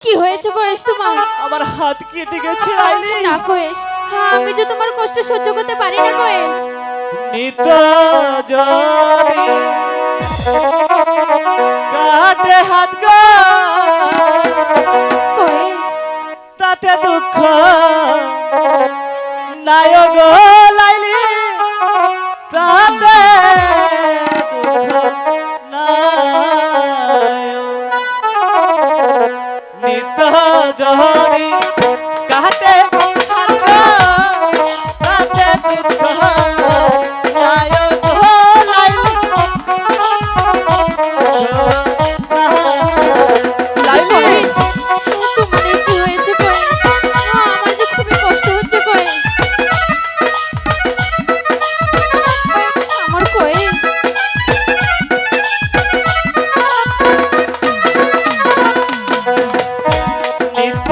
কি হয়েছে কয়েস তোমার? আমার হাত কেটে গেছে আইলি। না কয়েস, হ্যাঁ আমি যে তোমার কষ্ট সহ্য করতে পারি না কয়েস। নিত যদি কাটে হাত গো কয়েস তাতে দুঃখ নাই গো লাইলি, তাতে দুঃখ নাই। নিত যদি কাটে হাত গো তাতে দুঃখ নাই গো লাইলি, লাইলি। কয়েস, তোমার এই কি হয়েছে কয়েস? আমার যে খুবই কষ্ট হচ্ছে কয়েস। আমার কয়েস নিত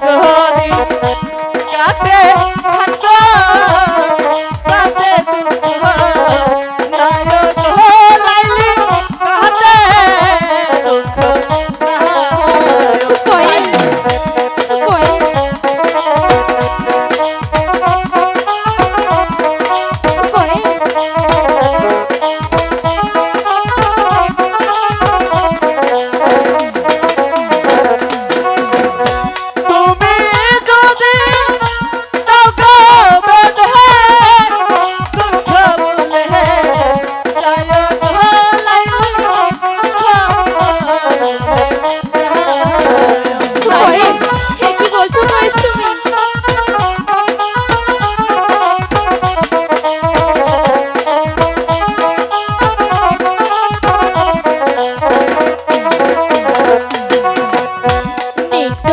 যদি কাটে হাত তাতে দুঃখ নাই গো লাইলি, তাতে দুঃখ নাই। কয়েস কয়েস কয়েস তুমি যদি কাউকে বেঁধে দুঃখ বলে যায় গো লাইলি, কয়েস, এ কি বলছো কয়েস তুমি? নিত্য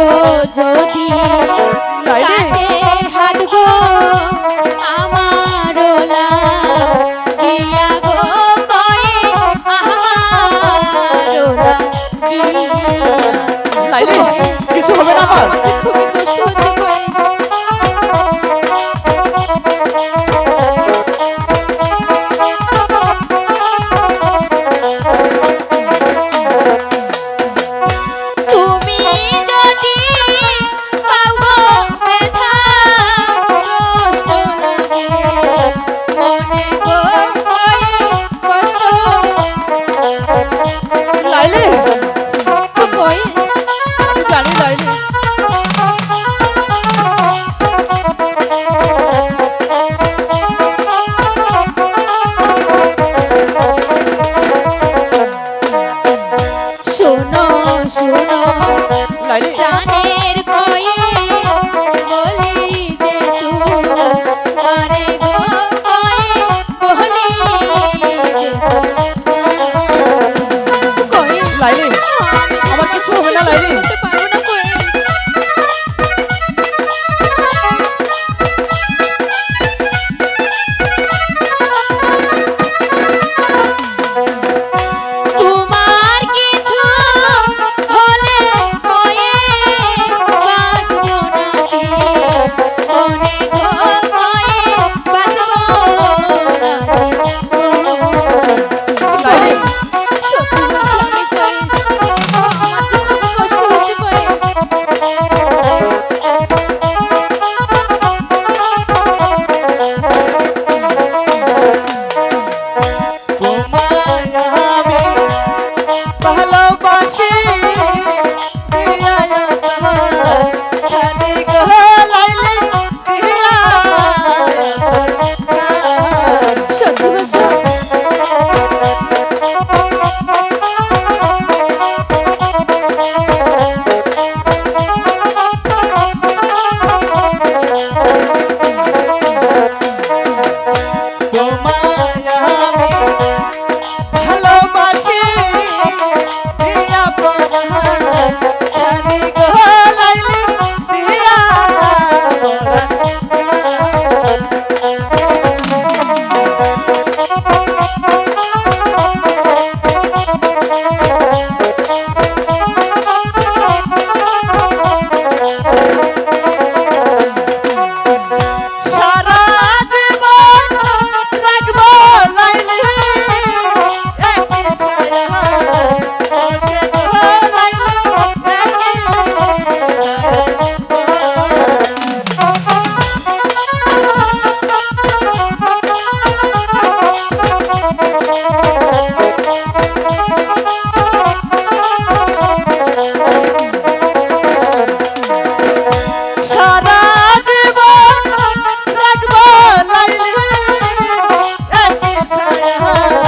যদি কাটে হাত গো আমারও লাগিয়া গো কয়েস আমারও লাগিয়া। লাইলি কয়েস, কিছু হবে না আমার। আমার যে খুবই কষ্ট হচ্ছে কয়েস। তুমি যদি পাও গো না